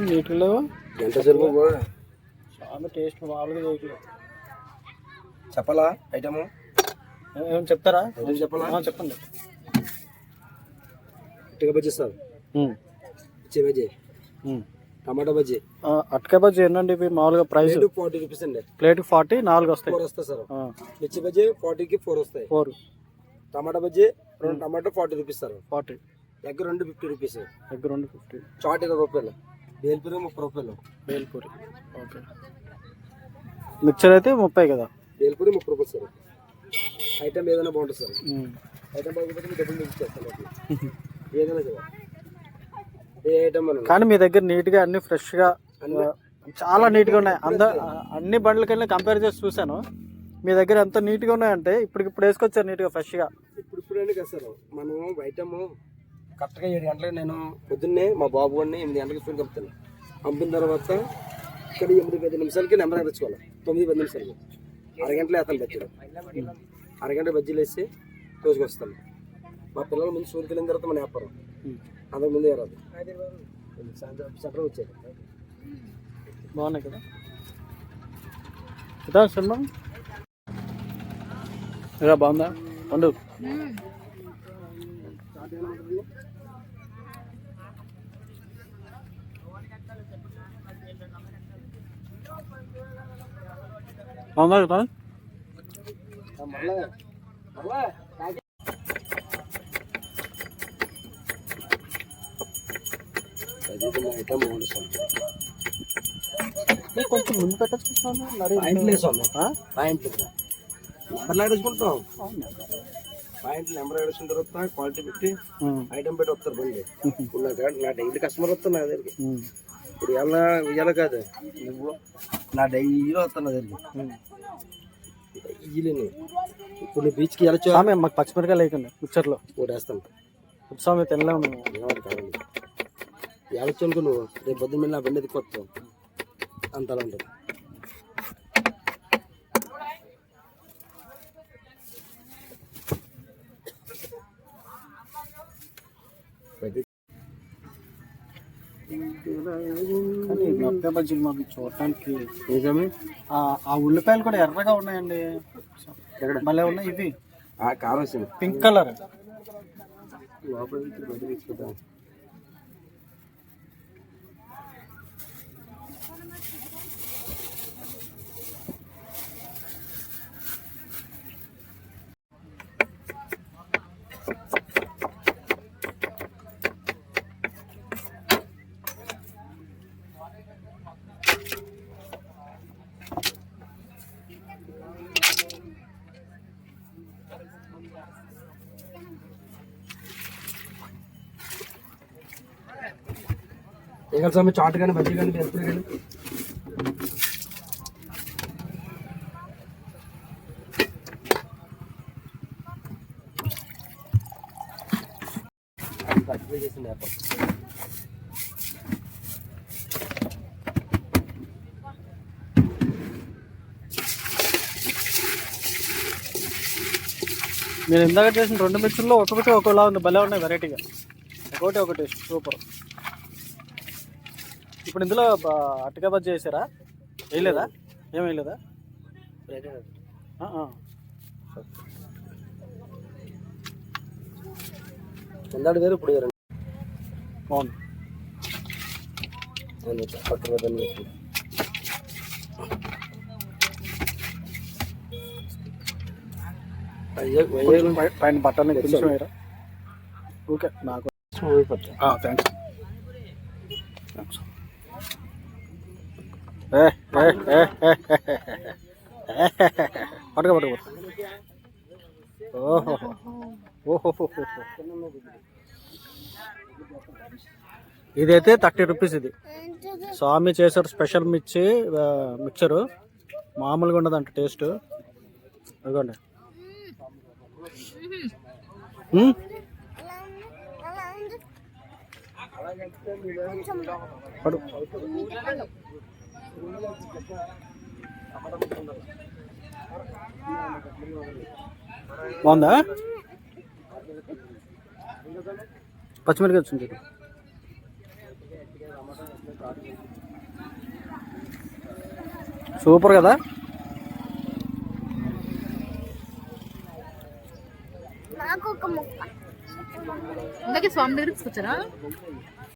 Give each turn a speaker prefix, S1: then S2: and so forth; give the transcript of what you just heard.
S1: నీటిలో
S2: ఎంత జరుగు
S1: చాలా టేస్ట్ మామూలుగా చేయట్లేదు.
S2: చెప్పాలా ఐటమ్
S1: ఏమైనా చెప్తారా?
S2: చెప్పాలా?
S1: చెప్పండి.
S2: అట్టగా బజ్జీ సార్, మిర్చి బజ్జీ, టమాటా బజ్జీ.
S1: అట్టకాయ బజ్జీ ఏంటండి ఇవి? మామూలుగా ప్రైస్
S2: 40 రూపీస్ అండి.
S1: ప్లేట్ 40, 4 వస్తాయి.
S2: 4 వస్తాయి సార్. మిర్చి బజ్జీ 40కి 4 వస్తాయి.
S1: 4.
S2: టమాటా bajji 2 tomato 40 rupees sir.
S1: 40.
S2: Egg 2 50 rupees.
S1: Egg 2 50.
S2: Chat 20 రూపాయలు. బేల్పూరి 30 రూపాయలు.
S1: బేల్పూరి ఓకే. మిక్చర్ అయితే 30 కదా? బేల్పూరి
S2: 30 రూపాయలు సార్. ఐటమ్ ఏదైనా బాగుంటుంది సార్. ఐటమ్ బాగుంటుంది మీ డబ్బులు మీకు ఇచ్చేస్తాను. ఏదైనా సార్ ఏ ఐటమ్ అని.
S1: కానీ మీ దగ్గర నీట్గా అన్ని ఫ్రెష్గా చాలా నీట్గా ఉన్నాయి. అన్ని బండ్లకెళ్ళి కంపేర్ చేసి చూశాను. మీ దగ్గర ఎంత నీట్గా ఉన్నాయంటే ఇప్పుడు వేసుకొచ్చారు నీట్గా ఫ్రెష్గా.
S2: ఇప్పుడే కదా సార్ మనం ఐటమ్ కరెక్ట్గా 7 గంటలకు నేను పొద్దున్నే మా బాబు వాడిని 8 గంటలకు ఫోన్ కలుపుతాను. పంపిన తర్వాత ఇక్కడ 8-10 నిమిషాలకి నెంబర్ తెచ్చుకోవాలి. 9-10 నిమిషాలకి అరగంటలో వేస్తాను బజ్జీలు. అరగంట బజ్జీలు వేసి తోసుకొస్తాను. మా పిల్లల ముందు స్కూల్కి వెళ్ళిన తర్వాత మన వ్యాపారం అంతకు ముందు రాదు. సెంటర్ వచ్చారు
S1: బాగున్నాయి కదా ఇదా సినిమా ఇలా బాగుందా? వండు. బాగుందా కదా?
S2: ఐటమ్ బాగుంటుంది సార్.
S1: కొంచెం ముందు పెట్టేసుకుంటున్నాను.
S2: నెంబర్లు ఆడేసుకుంటాం. పాయింట్లు నెంబర్ ఆడేసిన తర్వాత క్వాలిటీ పెట్టి ఐటమ్ పెట్టి వస్తారు బండి. ఇప్పుడు నా డైలీ కస్టమర్ వస్తాను నా దగ్గరికి. ఇప్పుడు ఇవాళ కాదు, నువ్వు నా డైలీ వస్తాను నా దగ్గరికి. డైలీ ఇప్పుడు నీ బీచ్కి వెళ్ళొచ్చు.
S1: మాకు పచ్చిమిరకాయలు లేకుండా పిక్చర్లో
S2: ఓటేస్తాను.
S1: ఉత్సాహం తినలేము.
S2: కాదండి వెళ్ళొచ్చు అనుకో. నువ్వు రేపు పొద్దున్న మీద నా బండి ఎత్తుకొస్తావు అంతలా ఉంటుంది.
S1: మిరపకాయ బజ్జీలు మాకు చూడటానికి
S2: నిజమే.
S1: ఆ ఉల్లిపాయలు కూడా ఎర్రగా ఉన్నాయండి. భలే ఉన్నాయి ఇవి.
S2: కావాల్సింది
S1: పింక్ కలర్.
S2: లోపల తీసుకుంటాం. ఇంకా సమయం చాట్ కానీ బజ్జీ కానీ ఎప్పుడు కానీ చేసింది వ్యాపారం.
S1: నేను ఇందాక చేసిన 2 మిక్చర్లో ఒక్కొక్కటి ఒకలా ఉంది. భలే ఉన్నాయి వెరైటీగా. ఒకటి సూపర్. ఇప్పుడు ఇందులో అట్టకాయ బజ్జీ చేసారా? వేయలేదా? ఏం వేయలేదా?
S2: ఎందాడు వేరు ఇప్పుడు వేరు.
S1: అవును. పైన బట్టలు కొంచెం వేయరా? ఓకే నాకు థ్యాంక్స్. పట్టుకో. ఓహో ఇదైతే 30 రూపీస్. ఇది స్వామి చేశారు స్పెషల్ మిక్చరు. మామూలుగా ఉండదంట టేస్ట్. అదిగోండి. పడు. బాగుందా? పచ్చిమిరకాయ వచ్చింది. సూపర్ కదా.
S3: ఇందాకే స్వామి దగ్గర తీసుకొచ్చారా?